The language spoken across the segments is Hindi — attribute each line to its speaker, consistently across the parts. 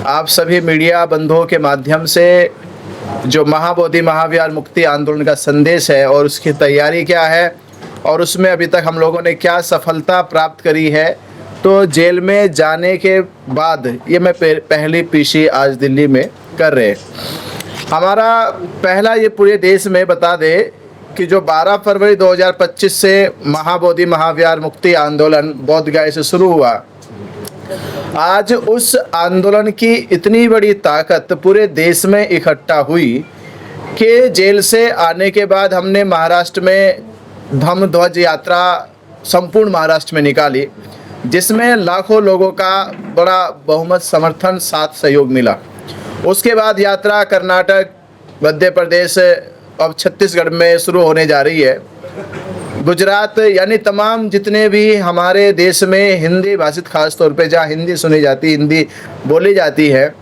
Speaker 1: आप सभी मीडिया बंधुओं के माध्यम से जो महाबोधि महाविहार मुक्ति आंदोलन का संदेश है और उसकी तैयारी क्या है और उसमें अभी तक हम लोगों ने क्या सफलता प्राप्त करी है, तो जेल में जाने के बाद ये मैं पहली पीसी आज दिल्ली में कर रहे। हमारा पहला ये पूरे देश में बता दे कि जो 12 फरवरी 2025 से महाबोधि महाविहार मुक्ति आंदोलन बोधगया से शुरू हुआ, आज उस आंदोलन की इतनी बड़ी ताकत पूरे देश में इकट्ठा हुई कि जेल से आने के बाद हमने महाराष्ट्र में धम्म ध्वज यात्रा संपूर्ण महाराष्ट्र में निकाली, जिसमें लाखों लोगों का बड़ा बहुमत समर्थन साथ सहयोग मिला। उसके बाद यात्रा कर्नाटक, मध्य प्रदेश, अब छत्तीसगढ़ में शुरू होने जा रही है। गुजरात, यानी तमाम जितने भी हमारे देश में हिंदी भाषित खास तौर पे जहाँ हिंदी सुनी जाती, हिंदी बोली जाती है,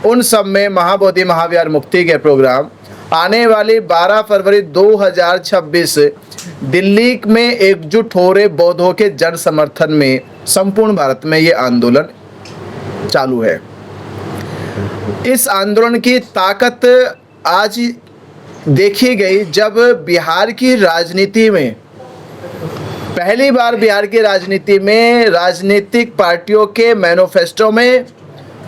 Speaker 1: उन सब में महाबोधि महाविहार मुक्ति के प्रोग्राम आने वाली 12 फरवरी 2026 दिल्ली में एकजुट हो रहे बौद्धों के जन समर्थन में संपूर्ण भारत में ये आंदोलन चालू है। इस आंदोलन की ताकत आज देखी गई जब बिहार की राजनीति में पहली बार बिहार की राजनीति में राजनीतिक पार्टियों के मैनिफेस्टो में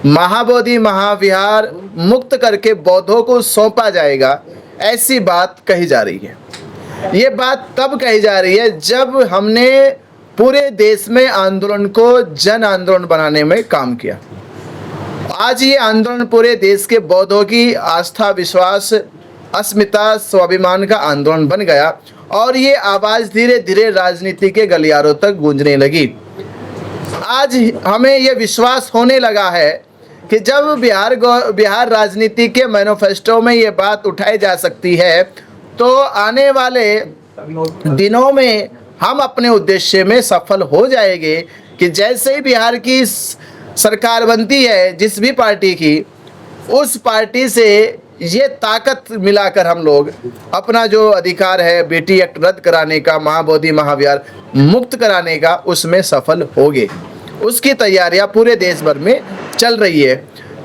Speaker 1: महाबोधि महाविहार मुक्त करके बौद्धों को सौंपा जाएगा, ऐसी बात कही जा रही है। ये बात तब कही जा रही है जब हमने पूरे देश में आंदोलन को जन आंदोलन बनाने में काम किया। आज ये आंदोलन पूरे देश के बौद्धों की आस्था, विश्वास, अस्मिता, स्वाभिमान का आंदोलन बन गया और ये आवाज़ धीरे धीरे राजनीति के गलियारों तक गूंजने लगी। आज हमें ये विश्वास होने लगा है कि जब बिहार राजनीति के मैनिफेस्टो में ये बात उठाई जा सकती है, तो आने वाले दिनों में हम अपने उद्देश्य में सफल हो जाएंगे कि जैसे ही बिहार की सरकार बनती है जिस भी पार्टी की, उस पार्टी से ये ताकत मिलाकर हम लोग अपना जो अधिकार है बेटी एक्ट रद्द कराने का, महाबोधि महाविहार मुक्त कराने का, उसमें सफल होंगे। उसकी तैयारियां पूरे देश भर में चल रही है।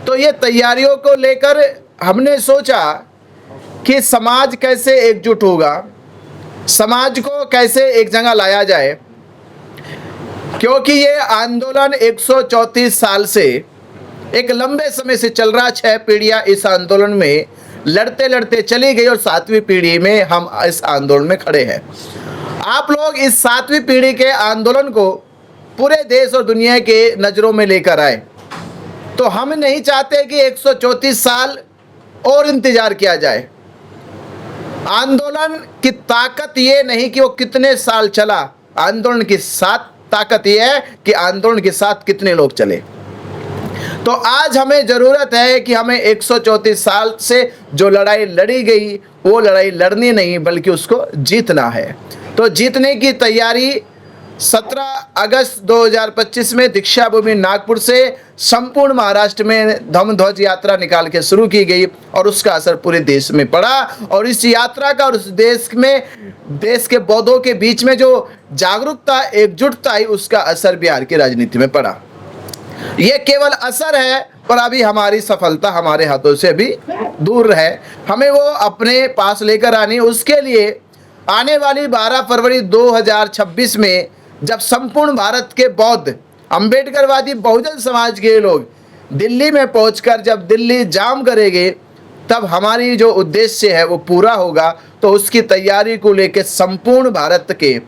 Speaker 1: तो ये तैयारियों को लेकर हमने सोचा कि समाज कैसे एकजुट होगा, समाज को कैसे एक जगह लाया जाए, क्योंकि ये आंदोलन 134 साल से एक लंबे समय से चल रहा। 6 पीढ़ियां इस आंदोलन में लड़ते लड़ते चली गई और 7वीं पीढ़ी में हम इस आंदोलन में खड़े हैं। आप लोग इस 7वीं पीढ़ी के आंदोलन को पूरे देश और दुनिया के नज़रों में लेकर आए। तो हम नहीं चाहते कि 134 साल और इंतजार किया जाए। आंदोलन की ताकत ये नहीं कि वो कितने साल चला, आंदोलन की साथ ताकत ये है कि आंदोलन के साथ कितने लोग चले। तो आज हमें ज़रूरत है कि हमें 134 साल से जो लड़ाई लड़ी गई वो लड़ाई लड़नी नहीं बल्कि उसको जीतना है। तो जीतने की तैयारी 17 अगस्त 2025 में दीक्षा भूमि नागपुर से संपूर्ण महाराष्ट्र में धम्म ध्वज यात्रा निकाल के शुरू की गई और उसका असर पूरे देश में पड़ा। और इस यात्रा का और उस देश के बौद्धों के बीच में जो जागरूकता, एकजुटता आई, उसका असर बिहार की राजनीति में पड़ा। ये केवल असर है, पर अभी हमारी सफलता हमारे हाथों से भी दूर है। हमें वो अपने पास लेकर आनी। उसके लिए आने वाली 12 फरवरी 2026 में जब संपूर्ण भारत के बौद्ध, अम्बेडकरवादी, बहुजन समाज के लोग दिल्ली में पहुंचकर जब दिल्ली जाम करेंगे, तब हमारी जो उद्देश्य है वो पूरा होगा। तो उसकी तैयारी को लेकर संपूर्ण भारत के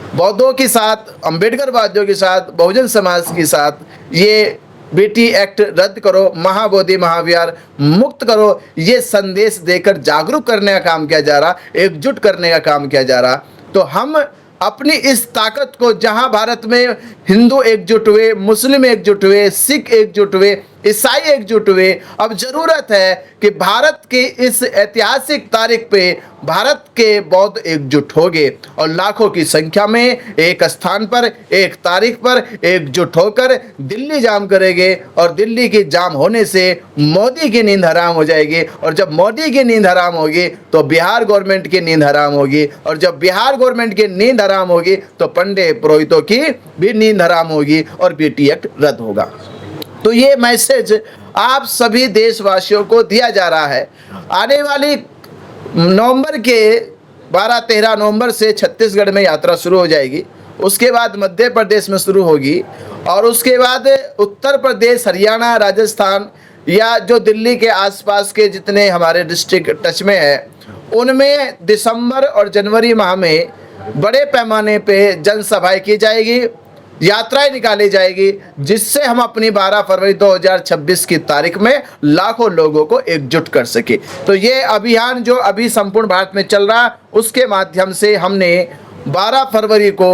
Speaker 1: बौद्धों के साथ, अम्बेडकरवादियों के साथ, बहुजन समाज के साथ ये बेटी एक्ट रद्द करो, महाबोधि महाविहार मुक्त करो, ये संदेश देकर जागरूक करने का काम किया जा रहा, एकजुट करने का काम किया जा रहा। तो हम अपनी इस ताकत को, जहां भारत में हिंदू एकजुट हुए, मुस्लिम एकजुट हुए, सिख एकजुट हुए, ईसाई एकजुट हुए, अब ज़रूरत है कि भारत की इस ऐतिहासिक तारीख पे भारत के बौद्ध एकजुट होंगे और लाखों की संख्या में एक स्थान पर, एक तारीख पर एकजुट होकर दिल्ली जाम करेंगे। और दिल्ली की जाम होने से मोदी की नींद हराम हो जाएगी और जब मोदी की नींद हराम होगी तो बिहार गवर्नमेंट की नींद हराम होगी और जब बिहार गवर्नमेंट की नींद हराम होगी तो पंडित पुरोहितों की भी नींद हराम होगी और बेटी एक्ट रद्द होगा। तो ये मैसेज आप सभी देशवासियों को दिया जा रहा है। आने वाली नवंबर के 12-13 नवंबर से छत्तीसगढ़ में यात्रा शुरू हो जाएगी, उसके बाद मध्य प्रदेश में शुरू होगी और उसके बाद उत्तर प्रदेश, हरियाणा, राजस्थान या जो दिल्ली के आसपास के जितने हमारे डिस्ट्रिक्ट टच में है, उनमें दिसंबर और जनवरी माह में बड़े पैमाने पे जनसभाएं की जाएगी, यात्राएं निकाली जाएगी, जिससे हम अपनी 12 फरवरी 2026 की तारीख में लाखों लोगों को एकजुट कर सके। तो ये अभियान जो अभी संपूर्ण भारत में चल रहा, उसके माध्यम से हमने 12 फरवरी को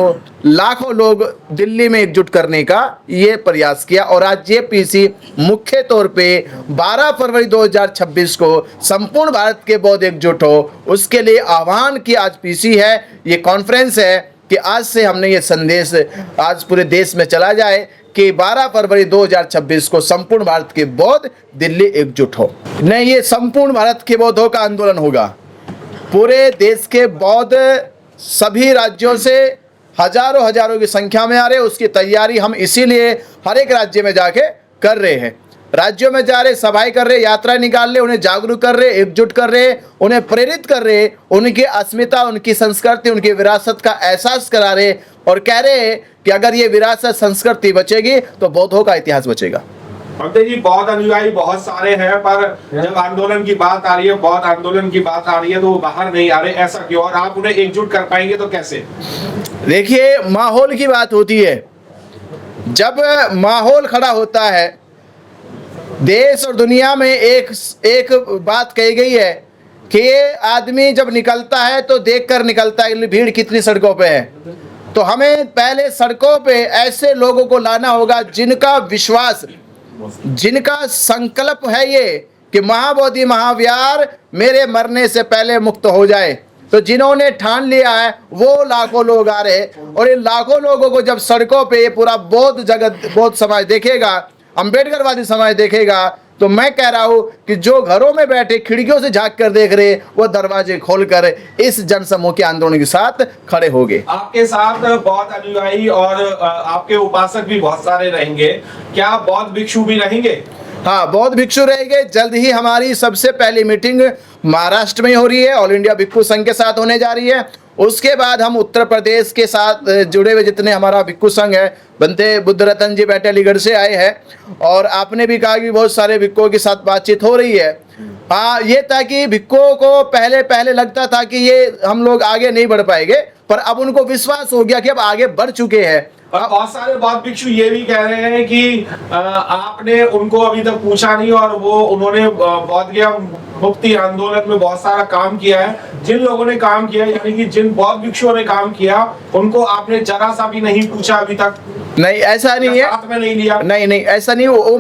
Speaker 1: लाखों लोग दिल्ली में एकजुट करने का ये प्रयास किया और आज ये पीसी मुख्य तौर पे 12 फरवरी 2026 को संपूर्ण भारत के बौद्ध एकजुट हो, उसके लिए आह्वान की आज पीसी है, ये कॉन्फ्रेंस है कि आज से हमने ये संदेश आज पूरे देश में चला जाए कि 12 फरवरी 2026 को संपूर्ण भारत के बौद्ध दिल्ली एकजुट हो। नहीं, ये संपूर्ण भारत के बौद्धों का आंदोलन होगा। पूरे देश के बौद्ध सभी राज्यों से हजारों की संख्या में आ रहे, उसकी तैयारी हम इसीलिए हर एक राज्य में जाके कर रहे हैं। राज्यों में जा रहे, सभाएं कर रहे, यात्रा निकाल रहे, उन्हें जागरूक कर रहे, एकजुट कर रहे, उन्हें प्रेरित कर रहे, उनकी अस्मिता, उनकी संस्कृति, उनकी विरासत का एहसास करा रहे और कह रहे कि अगर ये विरासत संस्कृति बचेगी तो बौद्धों का इतिहास बचेगा।
Speaker 2: भक्ति जी, बौद्ध अनुयायी बहुत सारे हैं, पर जब आंदोलन की बात आ रही है, बौद्ध आंदोलन की बात आ रही है, तो वो बाहर नहीं आ रहे, ऐसा क्यों? और आप उन्हें एकजुट कर पाएंगे तो कैसे?
Speaker 1: देखिए, माहौल की बात होती है। जब माहौल खड़ा होता है, देश और दुनिया में एक बात कही गई है कि ये आदमी जब निकलता है तो देखकर निकलता है भीड़ कितनी सड़कों पे है। तो हमें पहले सड़कों पे ऐसे लोगों को लाना होगा जिनका विश्वास, जिनका संकल्प है ये कि महाबोधि महाविहार मेरे मरने से पहले मुक्त हो जाए। तो जिन्होंने ठान लिया है वो लाखों लोग आ रहे, और इन लाखों लोगों को जब सड़कों पे पूरा बौद्ध जगत, बौद्ध समाज देखेगा, अम्बेडकरवादी समाज देखेगा, तो मैं कह रहा हूं कि जो घरों में बैठे खिड़कियों से झांक कर देख रहे, वो दरवाजे खोलकर इस जनसमूह के आंदोलन के साथ खड़े हो गए।
Speaker 2: आपके साथ बौद्ध अनुयायी और आपके उपासक भी बहुत सारे रहेंगे, क्या बौद्ध भिक्षु भी रहेंगे?
Speaker 1: हाँ, बौद्ध भिक्षु रहेंगे। जल्द ही हमारी सबसे पहली मीटिंग महाराष्ट्र में हो रही है, ऑल इंडिया भिक्षु संघ के साथ होने जा रही है। उसके बाद हम उत्तर प्रदेश के साथ जुड़े हुए जितने हमारा भिक्षु संघ है, बनते बुद्ध रतन जी बैठे अलीगढ़ से आए हैं, और आपने भी कहा कि बहुत सारे भिक्षुओं के साथ बातचीत हो रही है। हाँ, ये था कि भिक्षुओं को पहले लगता था कि ये हम लोग आगे नहीं बढ़ पाएंगे, पर अब उनको विश्वास हो गया कि अब आगे बढ़ चुके हैं।
Speaker 2: और बहुत सारे बौद्ध भिक्षु ये भी कह रहे हैं कि आपने उनको अभी तक पूछा नहीं, और उन्होंने बौद्ध मुक्ति आंदोलन में बहुत सारा काम किया है। जिन लोगों ने काम किया, यानी कि जिन बौद्ध भिक्षुओं ने काम किया, उनको आपने जरा सा भी नहीं पूछा अभी तक?
Speaker 1: नहीं, ऐसा नहीं है,
Speaker 2: साथ में नहीं लिया? नहीं,
Speaker 1: ऐसा नहीं। वो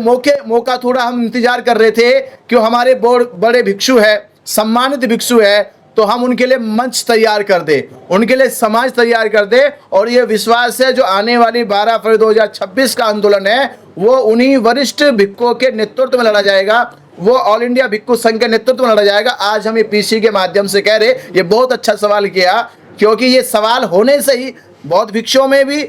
Speaker 1: मौका थोड़ा हम इंतजार कर रहे थे कि हमारे बड़े भिक्षु है, सम्मानित भिक्षु है, तो हम उनके लिए मंच तैयार कर दे, उनके लिए समाज तैयार कर दे। और ये विश्वास है जो आने वाली 12 फरवरी 2026 का आंदोलन है, वो उन्हीं वरिष्ठ भिक्षुओं के नेतृत्व में लड़ा जाएगा, वो ऑल इंडिया भिक्षु संघ के नेतृत्व में लड़ा जाएगा। आज हम ये पीसी के माध्यम से कह रहे, ये बहुत अच्छा सवाल किया, क्योंकि ये सवाल होने से ही बौद्ध भिक्षुओं में भी,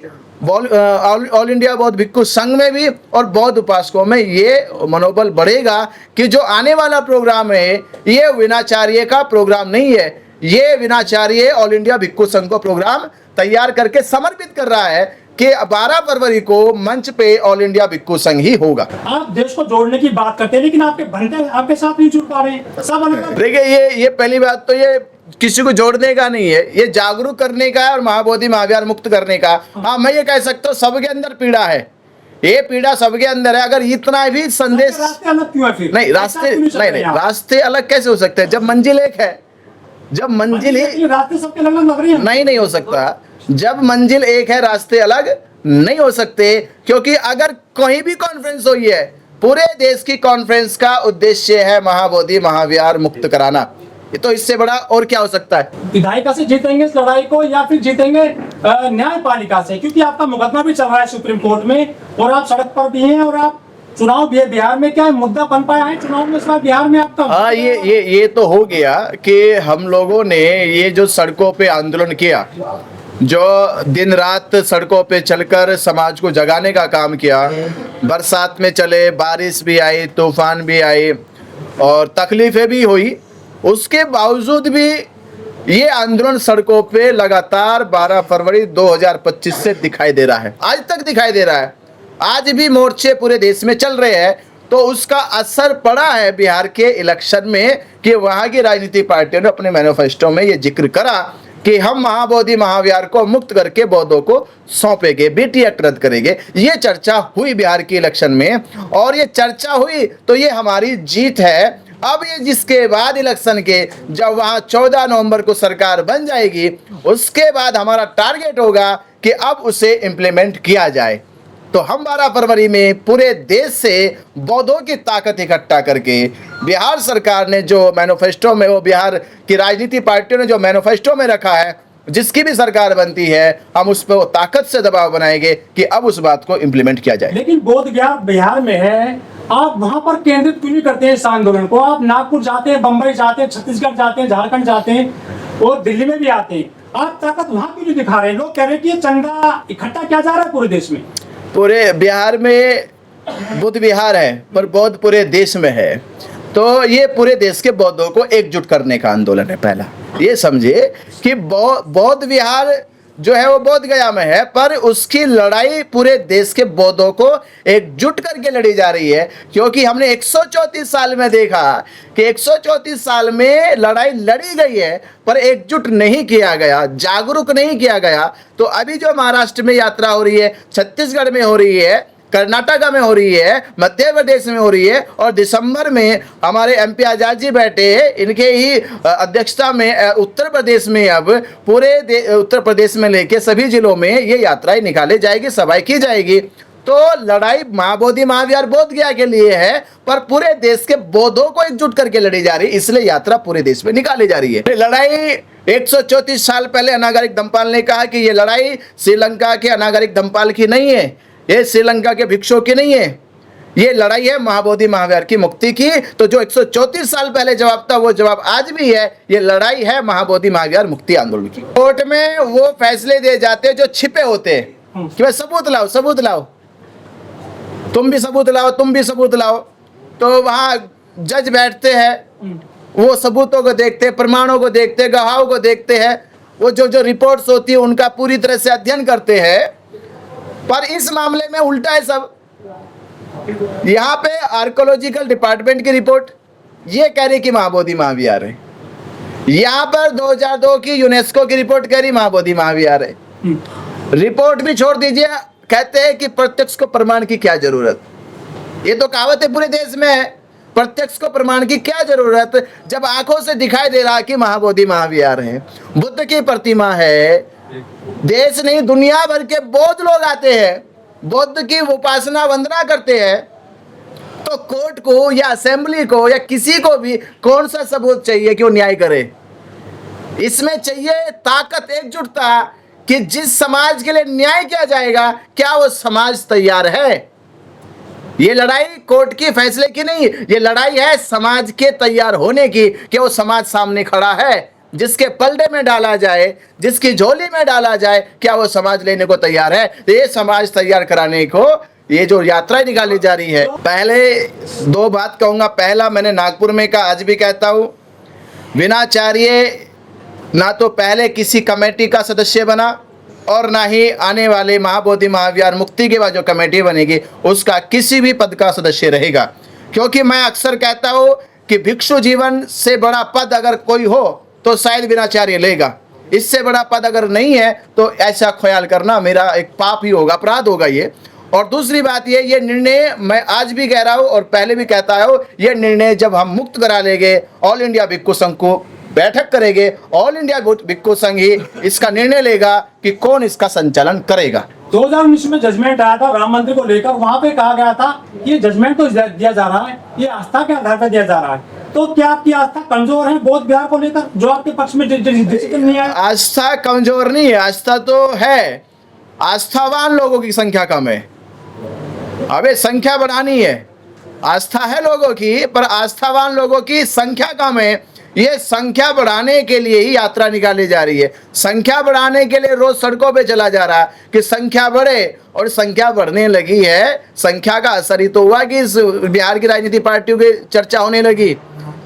Speaker 1: ऑल इंडिया बौद्ध भिक्षु संघ में भी और बौद्ध उपासकों में ये मनोबल बढ़ेगा कि जो आने वाला प्रोग्राम है ये विनाचार्य का प्रोग्राम नहीं है, ये विनाचार्य ऑल इंडिया भिक्षु संघ को प्रोग्राम तैयार करके समर्पित कर रहा है कि 12 फरवरी को मंच पे ऑल इंडिया भिक्षु संघ ही होगा।
Speaker 3: आप देश को जोड़ने की बात करते हैं, लेकिन आपके भंटे आपके साथ नहीं जुड़ पा रहे हैं, सब अलग।
Speaker 1: देखिए, ये पहली बात तो ये किसी को जोड़ने का नहीं है, ये जागरूक करने का है और महाबोधि महाविहार मुक्त करने का। हाँ, मैं ये कह सकता हूँ सबके अंदर पीड़ा है, ये पीड़ा सबके अंदर है। अगर इतना भी संदेश,
Speaker 3: रास्ते अलग क्यों है फिर?
Speaker 1: नहीं, रास्ते अलग कैसे हो सकते हैं जब मंजिल एक है? जब मंजिल ही,
Speaker 3: रास्ते सबके अलग लग रहे हैं।
Speaker 1: नहीं हो सकता। जब मंजिल एक है, रास्ते अलग नहीं हो सकते, क्योंकि अगर कहीं भी कॉन्फ्रेंस हुई है, पूरे देश की कॉन्फ्रेंस का उद्देश्य है महाबोधि महाविहार मुक्त कराना। ये तो इससे बड़ा और क्या हो सकता है?
Speaker 3: विधायिका से जीतेंगे इस लड़ाई को या फिर जीतेंगे न्यायपालिका से? क्योंकि आपका मुकदमा भी चल रहा है सुप्रीम कोर्ट में, और आप सड़क पर भी हैं, और आप चुनाव भी है बिहार में। क्या मुद्दा बन पाया है चुनाव में इस बार बिहार में आपका?
Speaker 1: हाँ, ये तो हो गया कि हम लोगों ने ये जो सड़कों पे आंदोलन किया, जो दिन रात सड़कों पे चलकर समाज को जगाने का काम किया। बरसात में चले, बारिश भी आई, तूफान भी आई और तकलीफें भी हुई, उसके बावजूद भी ये आंदोलन सड़कों पे लगातार 12 फरवरी 2025 से दिखाई दे रहा है, आज तक दिखाई दे रहा है। आज भी मोर्चे पूरे देश में चल रहे हैं। तो उसका असर पड़ा है बिहार के इलेक्शन में कि वहाँ की राजनीतिक पार्टियों ने अपने मैनिफेस्टो में ये जिक्र करा कि हम महाबोधि महाविहार को मुक्त करके बौद्धों को सौंपेंगे, बीटी एक्ट रद्द करेंगे। ये चर्चा हुई बिहार के इलेक्शन में और ये चर्चा हुई तो ये हमारी जीत है। अब ये जिसके बाद इलेक्शन के जब वहाँ 14 नवंबर को सरकार बन जाएगी, उसके बाद हमारा टारगेट होगा कि अब उसे इम्प्लीमेंट किया जाए। तो हम 12 फरवरी में पूरे देश से बौद्धों की ताकत इकट्ठा करके बिहार सरकार ने जो मैनिफेस्टो में, वो बिहार की राजनीतिक पार्टियों ने जो मैनिफेस्टो में रखा है, जिसकी भी सरकार बनती है, हम उस पर ताकत से दबाव बनाएंगे कि अब उस बात को इम्प्लीमेंट किया जाए।
Speaker 3: लेकिन बोध गया बिहार में है, आप वहां पर केंद्रित क्यों नहीं करते हैं इस आंदोलन को? आप नागपुर जाते हैं, बंबई जाते हैं, छत्तीसगढ़ जाते हैं, झारखंड जाते हैं और दिल्ली में भी आते हैं, आप ताकत वहां क्यों नहीं दिखा रहे हैं? लोग कह रहे हैं कि ये चंदा इकट्ठा किया जा रहा है पूरे देश में।
Speaker 1: पूरे बिहार में बुद्ध विहार है पर बौद्ध पूरे देश में है, तो ये पूरे देश के बौद्धों को एकजुट करने का आंदोलन है। पहला ये समझिए कि बौद्ध विहार जो है वो बोध गया में है, पर उसकी लड़ाई पूरे देश के बौद्धों को एकजुट करके लड़ी जा रही है। क्योंकि हमने 134 साल में देखा कि 134 साल में लड़ाई लड़ी गई है पर एकजुट नहीं किया गया, जागरूक नहीं किया गया। तो अभी जो महाराष्ट्र में यात्रा हो रही है, छत्तीसगढ़ में हो रही है, कर्नाटका में हो रही है, मध्य प्रदेश में हो रही है और दिसंबर में हमारे एमपी आजाद जी बैठे, इनके ही अध्यक्षता में उत्तर प्रदेश में अब पूरे उत्तर प्रदेश में लेके सभी जिलों में ये यात्राएं निकाली जाएगी, सभाएं की जाएगी। तो लड़ाई महाबोधि महाविहार बोध गया के लिए है पर पूरे देश के बौद्धों को एकजुट करके लड़ी जा रही है, इसलिए यात्रा पूरे देश में निकाली जा रही है। लड़ाई 134 साल पहले अनागरिक धम्मपाल ने कहा कि ये लड़ाई श्रीलंका के अनागरिक धम्मपाल की नहीं है, ये श्रीलंका के भिक्षुओं की नहीं है, ये लड़ाई है महाबोधि महाविहार की मुक्ति की। तो जो 134 साल पहले जवाब था वो जवाब आज भी है, ये लड़ाई है महाबोधि महाविहार मुक्ति आंदोलन की। कोर्ट में वो फैसले दिए जाते हैं जो छिपे होते हैं कि भाई सबूत लाओ, सबूत लाओ, तुम भी सबूत लाओ, तुम भी सबूत लाओ। तो वहाँ जज बैठते हैं, वो सबूतों को देखते हैं, प्रमाणों को देखते हैं, गवाहों को देखते हैं, वो जो रिपोर्ट्स होती है उनका पूरी तरह से अध्ययन करते हैं। पर इस मामले में उल्टा है सब। यहाँ पे आर्कोलॉजिकल डिपार्टमेंट की रिपोर्ट ये कह रही कि महाबोधि महाविहार है, यहाँ पर 2002 की यूनेस्को की रिपोर्ट कह रही महाबोधि महाविहार है। रिपोर्ट भी छोड़ दीजिए, कहते हैं कि प्रत्यक्ष को प्रमाण की क्या जरूरत। ये तो कहावत है पूरे देश में है, प्रत्यक्ष को प्रमाण की क्या जरूरत जब आंखों से दिखाई दे रहा कि महाबोधि महाविहार है, बुद्ध की प्रतिमा है। देश नहीं दुनिया भर के बौद्ध लोग आते हैं, बुद्ध की उपासना वंदना करते हैं। तो कोर्ट को या असेंबली को या किसी को भी कौन सा सबूत चाहिए कि वो न्याय करे? इसमें चाहिए ताकत, एकजुटता कि जिस समाज के लिए न्याय किया जाएगा क्या वो समाज तैयार है। ये लड़ाई कोर्ट की फैसले की नहीं, ये लड़ाई है समाज के तैयार होने की कि वो समाज सामने खड़ा है, जिसके पलड़े में डाला जाए, जिसकी झोली में डाला जाए, क्या वो समाज लेने को तैयार है। तो ये समाज तैयार कराने को ये जो यात्रा निकाली जा रही है। पहले दो बात कहूँगा। पहला मैंने नागपुर में कहा, आज भी कहता हूँ, विनाचार्य ना तो पहले किसी कमेटी का सदस्य बना और ना ही आने वाले महाबोधि महाविहार मुक्ति के बाद जो कमेटी बनेगी उसका किसी भी पद का सदस्य रहेगा। क्योंकि मैं अक्सर कहता हूँ कि भिक्षु जीवन से बड़ा पद अगर कोई हो तो शायद विनाचार्य लेगा, इससे बड़ा पद अगर नहीं है तो ऐसा ख्याल करना मेरा एक पाप ही होगा, अपराध होगा ये। और दूसरी बात ये निर्णय मैं आज भी कह रहा हूँ और पहले भी कहता हूँ, ये निर्णय जब हम मुक्त करा लेंगे, ऑल इंडिया भिक्षु संघ को बैठक करेंगे, ऑल इंडिया भिक्षु संघ ही इसका निर्णय लेगा कि कौन इसका संचालन करेगा।
Speaker 3: 2019 में जजमेंट आया था राम मंदिर को लेकर, वहां पे कहा गया था ये जजमेंट तो दिया जा रहा है, ये आस्था के आधार पर दिया जा रहा है। तो क्या आपकी आस्था कमजोर है बौद्ध विहार को लेकर, जो आपके पक्ष में डिसीजन नहीं आया?
Speaker 1: आस्था कमजोर नहीं है, आस्था तो है, आस्थावान लोगों की संख्या कम है। अबे संख्या बढ़ानी है, आस्था है लोगों की पर आस्थावान लोगों की संख्या कम है। ये संख्या बढ़ाने के लिए ही यात्रा निकाली जा रही है। संख्या बढ़ाने के लिए रोज सड़कों पे चला जा रहा है कि संख्या बढ़े, और संख्या बढ़ने लगी है। संख्या का असर ही तो हुआ कि इस बिहार की राजनीतिक पार्टियों की चर्चा होने लगी,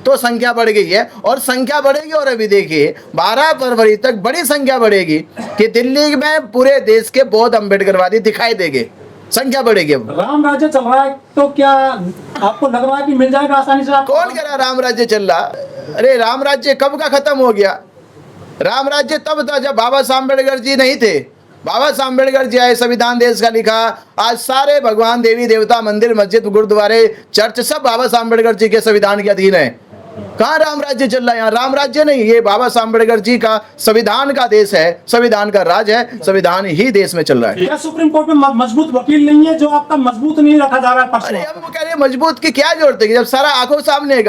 Speaker 1: तो संख्या बढ़ गई है और संख्या बढ़ेगी। और अभी देखिए 12 फरवरी तक बड़ी संख्या बढ़ेगी कि दिल्ली में पूरे देश के बौद्ध अम्बेडकरवादी दिखाई देंगे। संख्या बढ़ेगी। अब
Speaker 3: राम राज्य चल रहा है, तो क्या आपको लग रहा है कि मिल जाएगा आसानी से आपको?
Speaker 1: कौन कह रहा राम राज्य चल रहा? अरे राम राज्य कब का खत्म हो गया? राम राज्य तब था जब बाबा साहब अम्बेडकर जी नहीं थे। बाबा साहब अम्बेडकर जी आए, संविधान देश का लिखा। आज सारे भगवान, देवी देवता, मंदिर, मस्जिद, गुरुद्वारे, चर्च सब बाबा साहब अम्बेडकर जी के संविधान के अधीन है। कहाँ राम राज्य चल रहा है? यहाँ राम राज्य नहीं, ये बाबा साहब अम्बेडकर जी का संविधान का देश है, संविधान का राज है, संविधान ही देश में चल रहा है।
Speaker 3: क्या सुप्रीम कोर्ट में मजबूत वकील नहीं है जो आपका मजबूत नहीं रखा जा रहा है पक्ष?
Speaker 1: अरे हम वो कह रहे हैं मजबूत की क्या जरूरत है जब सारा आंखों सामने है,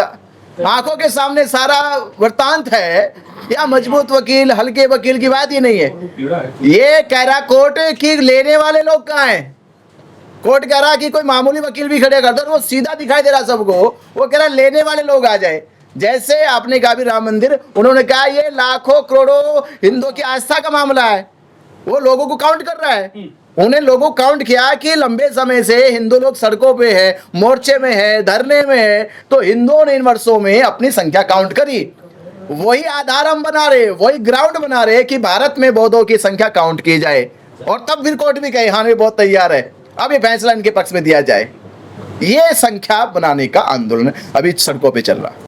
Speaker 1: आंखों के सामने सारा वृत्तांत है। या मजबूत वकील, हल्के वकील की बात ही नहीं है। ये कह रहा कोर्ट की लेने वाले लोग कहाँ हैं? कोर्ट कह रहा कि कोई मामूली वकील भी खड़े कर दो, वो सीधा दिखाई दे रहा सबको। वो कह रहा लेने वाले लोग आ जाए। जैसे आपने कहा भी राम मंदिर, उन्होंने कहा ये लाखों करोड़ों हिंदुओं की आस्था का मामला है। वो लोगों को काउंट कर रहा है। उन्हें लोगों काउंट किया कि लंबे समय से हिंदू लोग सड़कों पे है, मोर्चे में है, धरने में है, तो हिंदुओं ने इन वर्षों में अपनी संख्या काउंट करी। वही आधार हम बना रहे, वही ग्राउंड बना रहे कि भारत में बौद्धों की संख्या काउंट की जाए। और तब फिर कोर्ट भी कहे हाँ भी बहुत तैयार है, अब ये फैसला इनके पक्ष में दिया जाए। ये संख्या बनाने का आंदोलन अभी सड़कों पे चल रहा है।